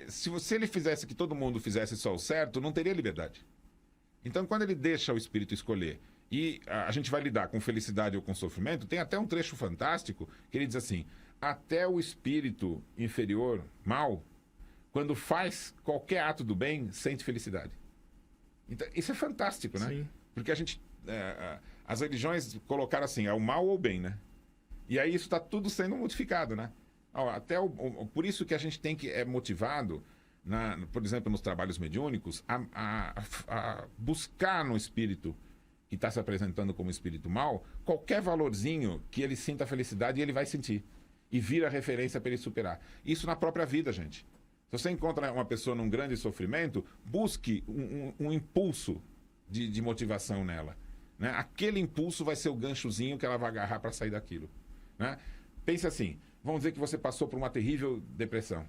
Se ele fizesse que todo mundo fizesse só o certo, não teria liberdade. Então, quando ele deixa o espírito escolher e a gente vai lidar com felicidade ou com sofrimento, tem até um trecho fantástico que ele diz assim: até o espírito inferior, mal, quando faz qualquer ato do bem, sente felicidade. Então, isso é fantástico, né? Sim. Porque a gente... as religiões colocaram assim, é o mal ou o bem, né? E aí isso está tudo sendo modificado, né? Por isso que a gente tem que é motivado, por exemplo, nos trabalhos mediúnicos, a buscar no espírito que está se apresentando como espírito mau, qualquer valorzinho que ele sinta felicidade, ele vai sentir. E vira referência para ele superar. Isso na própria vida, gente. Se você encontra uma pessoa num grande sofrimento, busque um impulso de motivação nela. Né? Aquele impulso vai ser o ganchozinho que ela vai agarrar para sair daquilo. Né? Pense assim, vamos dizer que você passou por uma terrível depressão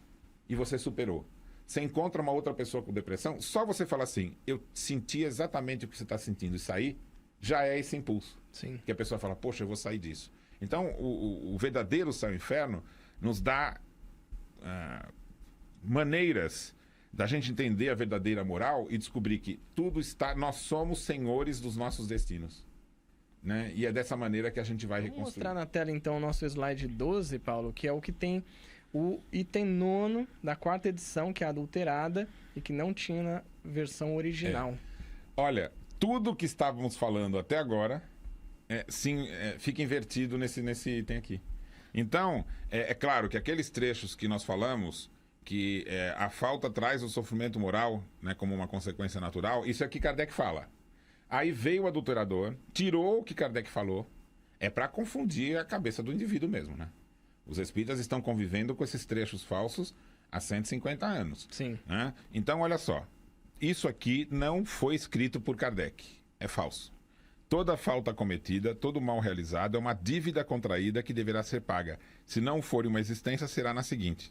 e você superou. Você encontra uma outra pessoa com depressão, só você falar assim, eu senti exatamente o que você está sentindo e sair, já é esse impulso. Sim. Que a pessoa fala, poxa, eu vou sair disso. Então, o verdadeiro céu e inferno nos dá maneiras da gente entender a verdadeira moral e descobrir que nós somos senhores dos nossos destinos. Né? E é dessa maneira que a gente vai reconstruir. Vou mostrar na tela, então, o nosso slide 12, Paulo, que é o que tem o item 9 da 4ª edição, que é adulterada e que não tinha na versão original. Olha, tudo que estávamos falando até agora fica invertido nesse item aqui. Então, é claro que aqueles trechos que nós falamos, que a falta traz o sofrimento moral, né, como uma consequência natural, isso é o que Kardec fala. Aí veio o adulterador, tirou o que Kardec falou, para confundir a cabeça do indivíduo mesmo, né? Os espíritas estão convivendo com esses trechos falsos há 150 anos. Sim. Né? Então, olha só, isso aqui não foi escrito por Kardec, é falso. Toda falta cometida, todo mal realizado é uma dívida contraída que deverá ser paga. Se não for uma existência, será na seguinte.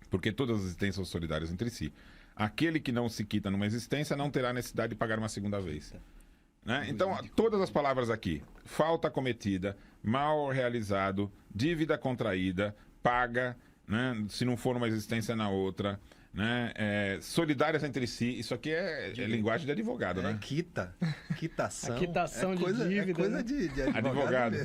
Porque todas as existências são solidárias entre si. Aquele que não se quita numa existência não terá necessidade de pagar uma segunda vez. Né? Então, todas as palavras aqui. Falta cometida, mal realizado, dívida contraída, paga, né? Se não for uma existência na outra... Né? Solidárias entre si, isso aqui é linguagem de advogado, né? Quitação. A quitação de dívida. É coisa né? de advogado.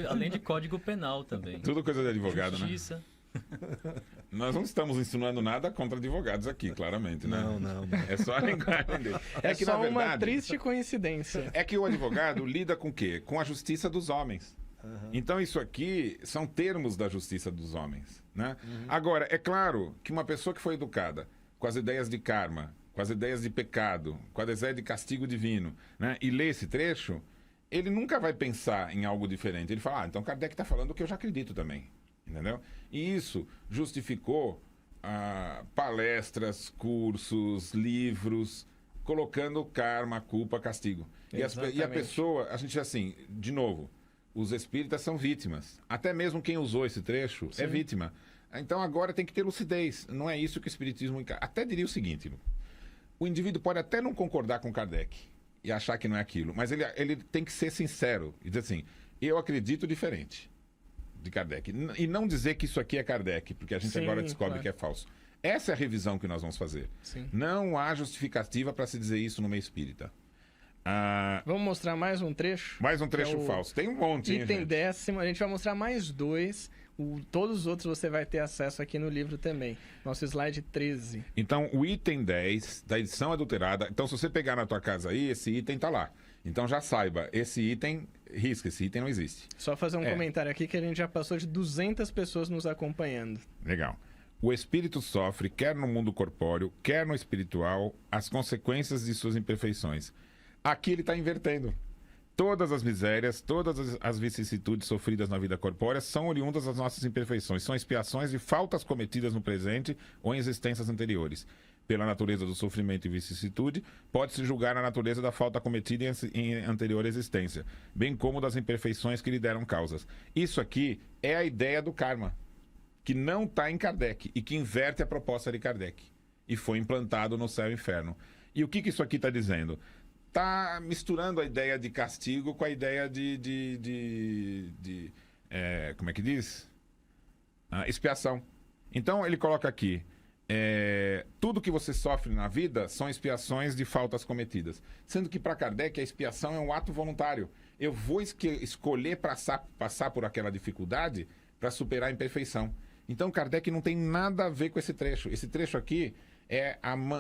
Além de código penal também. Tudo coisa de advogado, Justiça. Né? Nós não estamos insinuando nada contra advogados aqui, claramente, né? Não. É só a linguagem dele. É que, só na verdade, uma triste coincidência. É que o advogado lida com o quê? Com a justiça dos homens. Então isso aqui são termos da justiça dos homens, né? Agora, é claro que uma pessoa que foi educada com as ideias de karma, com as ideias de pecado, com as ideias de castigo divino, né? E lê esse trecho, ele nunca vai pensar em algo diferente. Ele fala, então Kardec está falando o que eu já acredito também, entendeu? E isso justificou palestras, cursos, livros, colocando karma, culpa, castigo. E a pessoa, a gente assim, de novo... Os espíritas são vítimas. Até mesmo quem usou esse trecho é vítima. Então agora tem que ter lucidez. Não é isso que o espiritismo... Até diria o seguinte, o indivíduo pode até não concordar com Kardec e achar que não é aquilo, mas ele tem que ser sincero e dizer assim, eu acredito diferente de Kardec. E não dizer que isso aqui é Kardec, porque a gente agora descobre que é falso. Essa é a revisão que nós vamos fazer. Sim. Não há justificativa para se dizer isso no meio espírita. Vamos mostrar mais um trecho? Mais um trecho falso. Tem um monte, hein, item gente? 10º. A gente vai mostrar mais 2. Todos os outros você vai ter acesso aqui no livro também. Nosso slide 13. Então, o item 10 da edição adulterada... Então, se você pegar na tua casa aí, esse item tá lá. Então, já saiba, esse item... Risca, esse item não existe. Só fazer um comentário aqui que a gente já passou de 200 pessoas nos acompanhando. Legal. O espírito sofre, quer no mundo corpóreo, quer no espiritual, as consequências de suas imperfeições. Aqui ele está invertendo. Todas as misérias, todas as vicissitudes sofridas na vida corpórea são oriundas das nossas imperfeições. São expiações de faltas cometidas no presente ou em existências anteriores. Pela natureza do sofrimento e vicissitude, pode-se julgar a natureza da falta cometida em anterior existência, bem como das imperfeições que lhe deram causas. Isso aqui é a ideia do karma, que não está em Kardec e que inverte a proposta de Kardec. E foi implantado no céu e inferno. E o que isso aqui está dizendo? Está misturando a ideia de castigo com a ideia como é que diz? Expiação. Então ele coloca aqui, tudo que você sofre na vida são expiações de faltas cometidas. Sendo que para Kardec a expiação é um ato voluntário. Eu vou escolher passar por aquela dificuldade para superar a imperfeição. Então Kardec não tem nada a ver com esse trecho. Esse trecho aqui é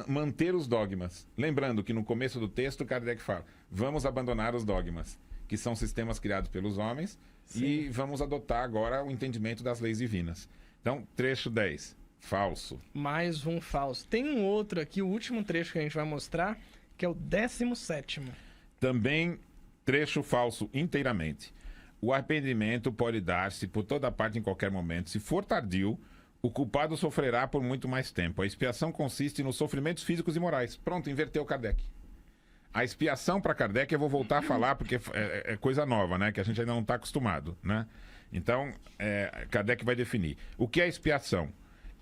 manter os dogmas. Lembrando que no começo do texto, Kardec fala, vamos abandonar os dogmas, que são sistemas criados pelos homens, e vamos adotar agora o entendimento das leis divinas. Então, trecho 10, falso. Mais um falso. Tem um outro aqui, o último trecho que a gente vai mostrar, que é o 17º. Também trecho falso inteiramente. O arrependimento pode dar-se por toda parte em qualquer momento. Se for tardio, o culpado sofrerá por muito mais tempo. A expiação consiste nos sofrimentos físicos e morais. Pronto, inverteu Kardec. A expiação para Kardec, eu vou voltar a falar, porque é coisa nova, né? Que a gente ainda não está acostumado, né? Então, Kardec vai definir. O que é expiação?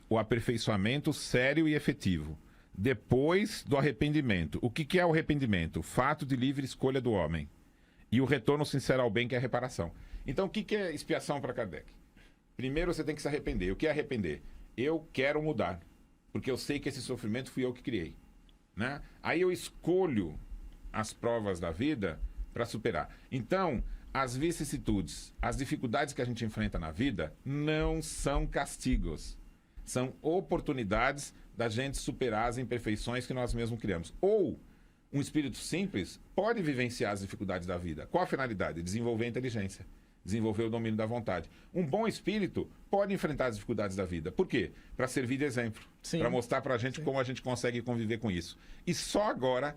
O aperfeiçoamento sério e efetivo. Depois do arrependimento. O que é o arrependimento? Fato de livre escolha do homem. E o retorno sincero ao bem, que é a reparação. Então, o que é expiação para Kardec? Primeiro, você tem que se arrepender. O que é arrepender? Eu quero mudar, porque eu sei que esse sofrimento fui eu que criei, né? Aí eu escolho as provas da vida para superar. Então, as vicissitudes, as dificuldades que a gente enfrenta na vida não são castigos. São oportunidades da gente superar as imperfeições que nós mesmos criamos. Ou um espírito simples pode vivenciar as dificuldades da vida. Qual a finalidade? Desenvolver a inteligência, desenvolver o domínio da vontade. Um bom espírito pode enfrentar as dificuldades da vida. Por quê? Para servir de exemplo. Para mostrar para a gente como a gente consegue conviver com isso. E só agora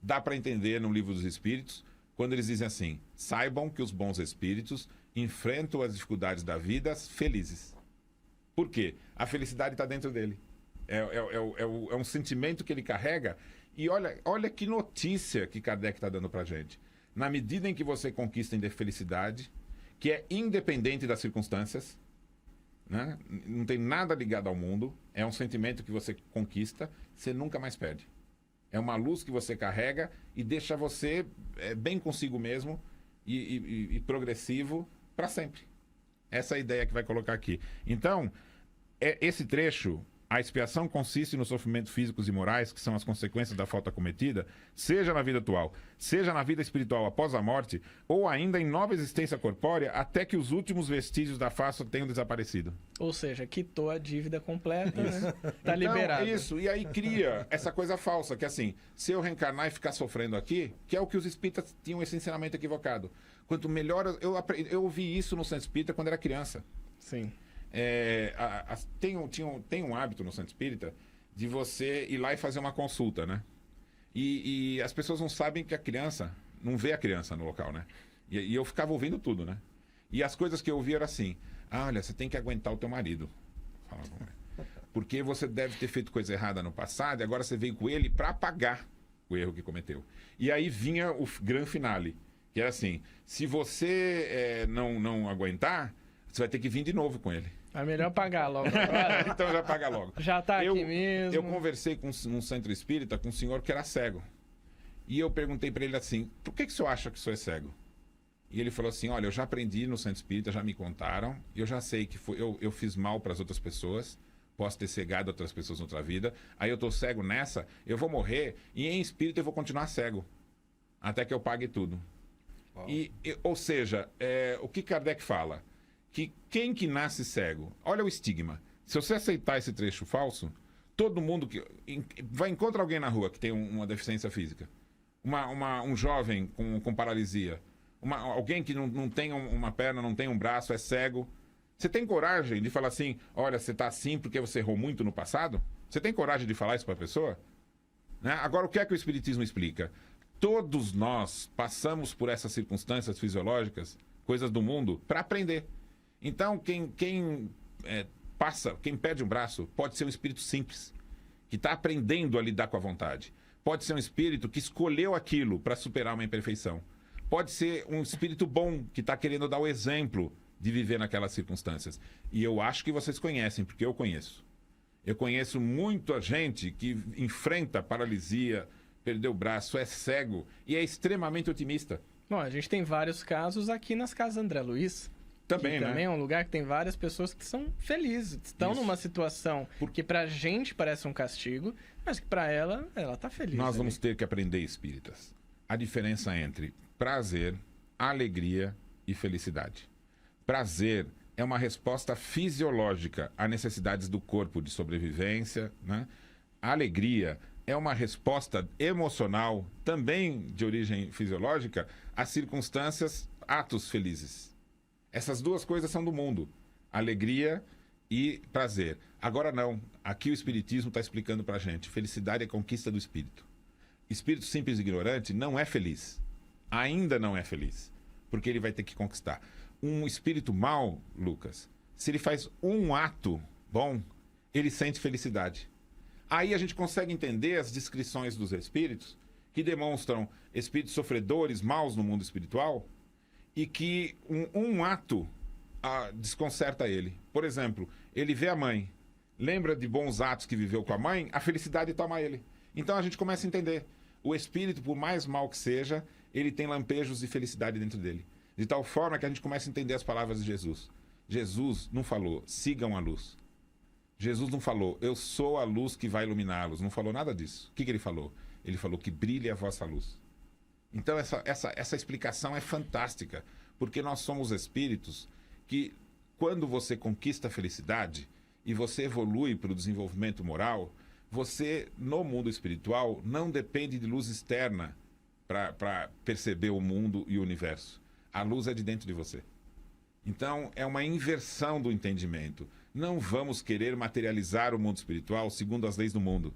dá para entender no Livro dos Espíritos, quando eles dizem assim: saibam que os bons espíritos enfrentam as dificuldades da vida felizes. Por quê? A felicidade está dentro dele. É um sentimento que ele carrega. E olha que notícia que Kardec está dando para a gente. Na medida em que você conquista a felicidade, que é independente das circunstâncias, né? Não tem nada ligado ao mundo, é um sentimento que você conquista, você nunca mais perde. É uma luz que você carrega e deixa você bem consigo mesmo e progressivo para sempre. Essa é a ideia que vai colocar aqui. Então, esse trecho, a expiação consiste nos sofrimentos físicos e morais, que são as consequências da falta cometida, seja na vida atual, seja na vida espiritual após a morte, ou ainda em nova existência corpórea, até que os últimos vestígios da face tenham desaparecido. Ou seja, quitou a dívida completa, né? Tá liberado. Isso, e aí cria essa coisa falsa, que assim, se eu reencarnar e ficar sofrendo aqui, que é o que os espíritas tinham esse ensinamento equivocado. Quanto melhor... Eu ouvi isso no Centro Espírita quando era criança. Sim. Tem um hábito no Centro Espírita de você ir lá e fazer uma consulta, né? E as pessoas não sabem que a criança, não vê a criança no local, né? E eu ficava ouvindo tudo, né? E as coisas que eu ouvia eram assim: olha, você tem que aguentar o teu marido. Porque você deve ter feito coisa errada no passado e agora você veio com ele para pagar o erro que cometeu. E aí vinha o grande finale, que era assim: se você não aguentar, você vai ter que vir de novo com ele. É melhor pagar logo. Então já paga logo. Já tá aqui mesmo. Eu conversei num centro espírita com um senhor que era cego. E eu perguntei para ele assim: por que o senhor acha que o senhor é cego? E ele falou assim: olha, eu já aprendi no centro espírita, já me contaram, e eu já sei que eu fiz mal para as outras pessoas, posso ter cegado outras pessoas na outra vida, aí eu tô cego nessa, eu vou morrer, e em espírito eu vou continuar cego, até que eu pague tudo. Ou seja, o que Kardec fala? Que quem que nasce cego? Olha o estigma. Se você aceitar esse trecho falso, todo mundo que vai encontrar alguém na rua que tem uma deficiência física, um jovem com paralisia, alguém que não tem uma perna, não tem um braço, é cego. Você tem coragem de falar assim: olha, você está assim porque você errou muito no passado? Você tem coragem de falar isso para a pessoa? Né? Agora, o que é que o Espiritismo explica? Todos nós passamos por essas circunstâncias fisiológicas, coisas do mundo, para aprender. Então, quem perde um braço, pode ser um espírito simples, que está aprendendo a lidar com a vontade. Pode ser um espírito que escolheu aquilo para superar uma imperfeição. Pode ser um espírito bom, que está querendo dar o exemplo de viver naquelas circunstâncias. E eu acho que vocês conhecem, porque eu conheço. Eu conheço muita gente que enfrenta paralisia, perdeu o braço, é cego e é extremamente otimista. Bom, a gente tem vários casos aqui nas casas André Luiz. Também, né? Também é um lugar que tem várias pessoas que são felizes, estão numa situação que pra gente parece um castigo, mas que pra ela tá feliz. Nós vamos ter que aprender, espíritas, a diferença entre prazer, alegria e felicidade. Prazer é uma resposta fisiológica a necessidades do corpo de sobrevivência, né? A alegria é uma resposta emocional, também de origem fisiológica, a circunstâncias, atos felizes. Essas duas coisas são do mundo. Alegria e prazer. Agora não. Aqui o Espiritismo está explicando para a gente. Felicidade é conquista do espírito. Espírito simples e ignorante não é feliz. Ainda não é feliz. Porque ele vai ter que conquistar. Um espírito mau, Lucas, se ele faz um ato bom, ele sente felicidade. Aí a gente consegue entender as descrições dos espíritos que demonstram espíritos sofredores, maus no mundo espiritual, e que um ato desconcerta ele. Por exemplo, ele vê a mãe, lembra de bons atos que viveu com a mãe, a felicidade toma ele. Então a gente começa a entender. O espírito, por mais mal que seja, ele tem lampejos de felicidade dentro dele. De tal forma que a gente começa a entender as palavras de Jesus. Jesus não falou, sigam a luz. Jesus não falou, eu sou a luz que vai iluminá-los. Não falou nada disso. O que ele falou? Ele falou que brilhe a vossa luz. Então essa explicação é fantástica, porque nós somos espíritos que, quando você conquista a felicidade e você evolui para o desenvolvimento moral, você, no mundo espiritual, não depende de luz externa para perceber o mundo e o universo. A luz é de dentro de você. Então, é uma inversão do entendimento. Não vamos querer materializar o mundo espiritual segundo as leis do mundo.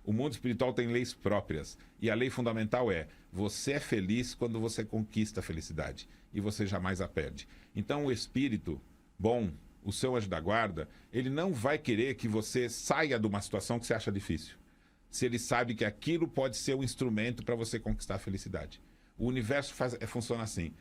O mundo espiritual tem leis próprias. E a lei fundamental é: você é feliz quando você conquista a felicidade. E você jamais a perde. Então, o espírito bom, o seu anjo da guarda, ele não vai querer que você saia de uma situação que você acha difícil. Se ele sabe que aquilo pode ser um instrumento para você conquistar a felicidade. O universo funciona assim.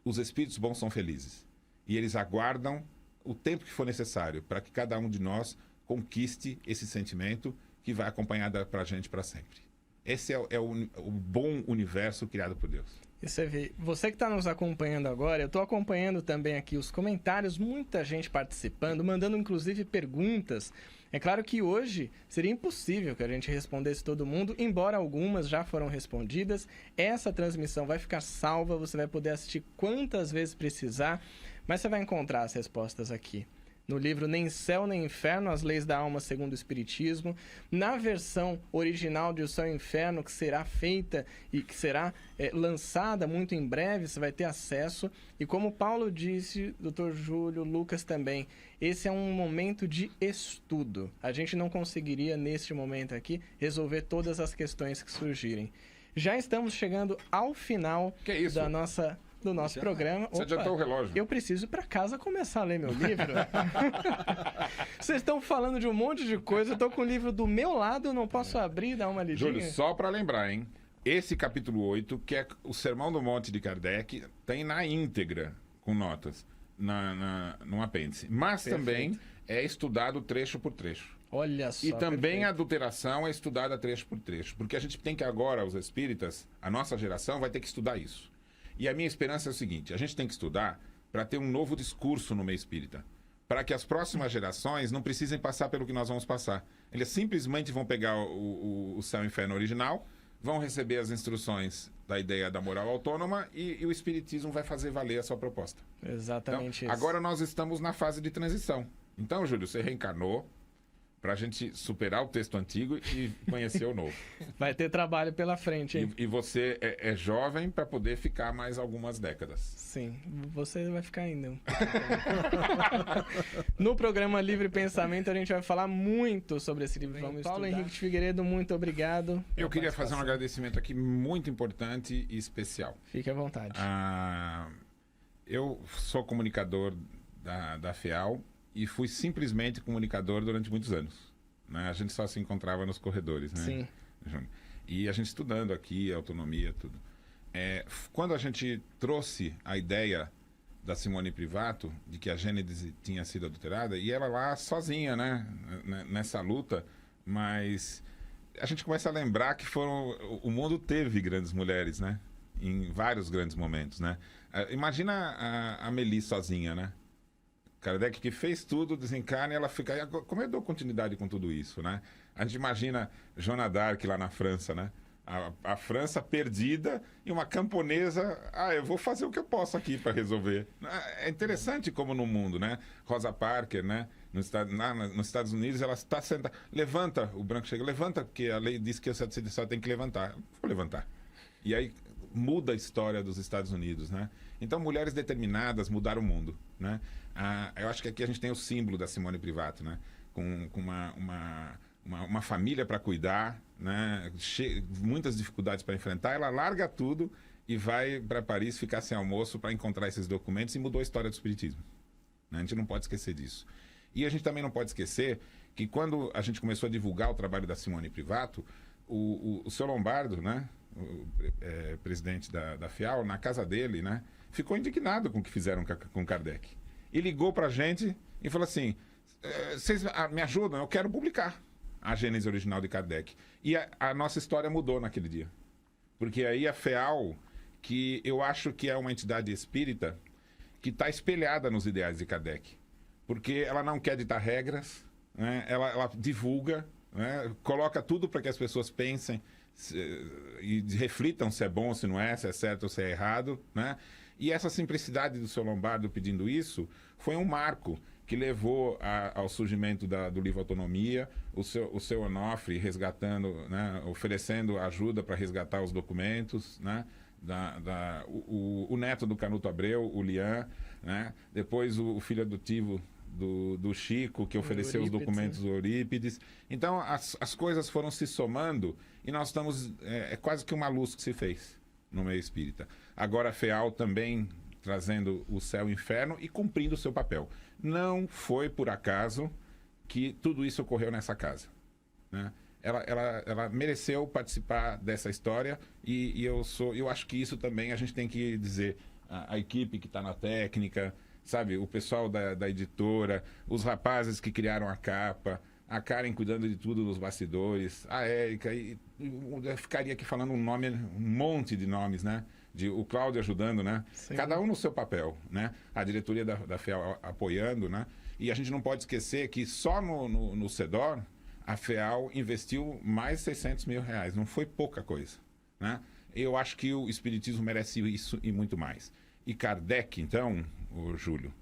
Os espíritos bons são felizes. E eles aguardam o tempo que for necessário para que cada um de nós conquiste esse sentimento que vai acompanhar para a gente para sempre. Esse é o bom universo criado por Deus. E você que está nos acompanhando agora, eu estou acompanhando também aqui os comentários, muita gente participando, mandando inclusive perguntas. É claro que hoje seria impossível que a gente respondesse todo mundo, embora algumas já foram respondidas. Essa transmissão vai ficar salva, você vai poder assistir quantas vezes precisar, mas você vai encontrar as respostas aqui. No livro Nem Céu Nem Inferno, As Leis da Alma segundo o Espiritismo, na versão original de O Céu e o Inferno, que será feita e que será lançada muito em breve, você vai ter acesso. E como Paulo disse, Dr. Júlio, Lucas também, esse é um momento de estudo. A gente não conseguiria, neste momento aqui, resolver todas as questões que surgirem. Já estamos chegando ao final do nosso programa. Você adiantou o relógio. Eu preciso ir para casa começar a ler meu livro. Vocês estão falando de um monte de coisa. Eu estou com o livro do meu lado, eu não posso abrir e dar uma lidinha. Júlio, só para lembrar, hein? Esse capítulo 8, que é o Sermão do Monte de Kardec, tem na íntegra, com notas, no apêndice. Mas Perfeito. Também é estudado trecho por trecho. Olha só. E também perfeito. a adulteração é estudada trecho por trecho. Porque a gente tem que agora, os espíritas, a nossa geração, vai ter que estudar isso. E a minha esperança é o seguinte: a gente tem que estudar para ter um novo discurso no meio espírita. Para que as próximas gerações não precisem passar pelo que nós vamos passar. Eles simplesmente vão pegar o Céu e o Inferno original, vão receber as instruções da ideia da moral autônoma e o Espiritismo vai fazer valer a sua proposta. Exatamente Então, isso. agora nós estamos na fase de transição. Então, Júlio, você reencarnou para a gente superar o texto antigo e conhecer o novo. Vai ter trabalho pela frente, hein? E você é jovem para poder ficar mais algumas décadas. Sim, você vai ficar ainda. No programa Livre Pensamento a gente vai falar muito sobre esse livro. Vamos Paulo Henrique de Figueiredo, muito obrigado. Eu queria fazer um agradecimento aqui muito importante e especial. Fique à vontade. Eu sou comunicador da FEAL e fui simplesmente comunicador durante muitos anos. Né? A gente só se encontrava nos corredores, né? Sim. E a gente estudando aqui, autonomia, tudo. Quando a gente trouxe a ideia da Simone Privato, de que a Gênese tinha sido adulterada, e ela lá sozinha, né? Nessa luta, mas a gente começa a lembrar que o mundo teve grandes mulheres, né? Em vários grandes momentos, né? Imagina a Mélie sozinha, né? Kardec que fez tudo, desencarna e ela fica... Como eu dou continuidade com tudo isso, né? A gente imagina Joana d'Arc lá na França, né? A França perdida e uma camponesa... eu vou fazer o que eu posso aqui para resolver. É interessante como no mundo, né? Rosa Parker, né? Nos Estados Unidos, ela está sentada... Levanta, o branco chega, levanta, porque a lei diz que você só tem que levantar. Vou levantar. E aí muda a história dos Estados Unidos, né? Então, mulheres determinadas mudaram o mundo, né? Eu acho que aqui a gente tem o símbolo da Simone Privato, né? Com uma família para cuidar, né? Muitas dificuldades para enfrentar, ela larga tudo e vai para Paris ficar sem almoço para encontrar esses documentos, e mudou a história do espiritismo, né? A gente não pode esquecer disso. E a gente também não pode esquecer que quando a gente começou a divulgar o trabalho da Simone Privato, o seu Lombardo, né? Presidente da FIAL, na casa dele, né? Ficou indignado com o que fizeram com Kardec. E ligou para a gente e falou assim, vocês me ajudam? Eu quero publicar a Gênese original de Kardec. E a nossa história mudou naquele dia. Porque aí a FEAL, que eu acho que é uma entidade espírita que está espelhada nos ideais de Kardec. Porque ela não quer ditar regras, né? Ela divulga, né? Coloca tudo para que as pessoas pensem e reflitam se é bom, se não é, se é certo ou se é errado, né? E essa simplicidade do seu Lombardo pedindo isso foi um marco que levou ao surgimento do livro Autonomia, o seu Onofre resgatando, né, oferecendo ajuda para resgatar os documentos, né, o neto do Canuto Abreu, o Lian, né, depois o filho adotivo do Chico, que ofereceu os documentos do Eurípides. Então, as coisas foram se somando e nós estamos... É quase que uma luz que se fez no meio espírita. Agora a FEAL também trazendo o céu e o inferno e cumprindo o seu papel. Não foi por acaso que tudo isso ocorreu nessa casa, né? Ela mereceu participar dessa história e eu acho que isso também a gente tem que dizer. A equipe que está na técnica, sabe? O pessoal da editora, os rapazes que criaram a capa, a Karen cuidando de tudo nos bastidores, a Érica, eu ficaria aqui falando um monte de nomes, né? O Cláudio ajudando, né? Sim. Cada um no seu papel, né? A diretoria da FEAL apoiando, né? E a gente não pode esquecer que só no CEDOR a FEAL investiu mais de 600 mil reais. Não foi pouca coisa, né? Eu acho que o espiritismo merece isso e muito mais. E Kardec, então, o Júlio,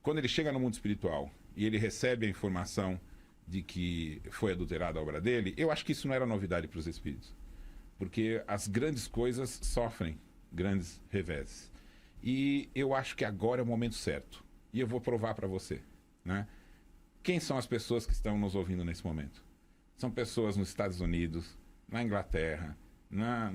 quando ele chega no mundo espiritual e ele recebe a informação de que foi adulterada a obra dele, eu acho que isso não era novidade para os espíritos. Porque as grandes coisas sofrem grandes reveses. E eu acho que agora é o momento certo. E eu vou provar para você, né? Quem são as pessoas que estão nos ouvindo nesse momento? São pessoas nos Estados Unidos, na Inglaterra,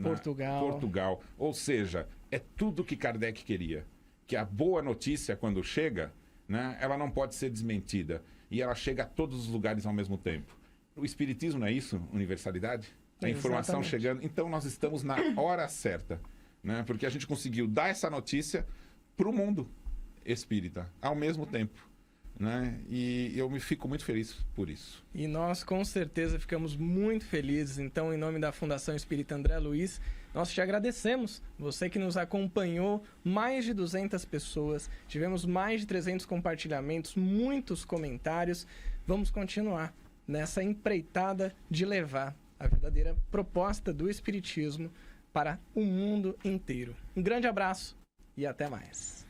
Portugal. Ou seja, é tudo que Kardec queria. Que a boa notícia, quando chega, né, ela não pode ser desmentida. E ela chega a todos os lugares ao mesmo tempo. O espiritismo não é isso? Universalidade? A informação chegando. Então nós estamos na hora certa, né? Porque a gente conseguiu dar essa notícia para o mundo espírita ao mesmo tempo, né? E eu fico muito feliz por isso. E nós com certeza ficamos muito felizes. Então, em nome da Fundação Espírita André Luiz, nós te agradecemos. Você que nos acompanhou, mais de 200 pessoas, tivemos mais de 300 compartilhamentos, muitos comentários. Vamos continuar nessa empreitada de levar a verdadeira proposta do Espiritismo para o mundo inteiro. Um grande abraço e até mais.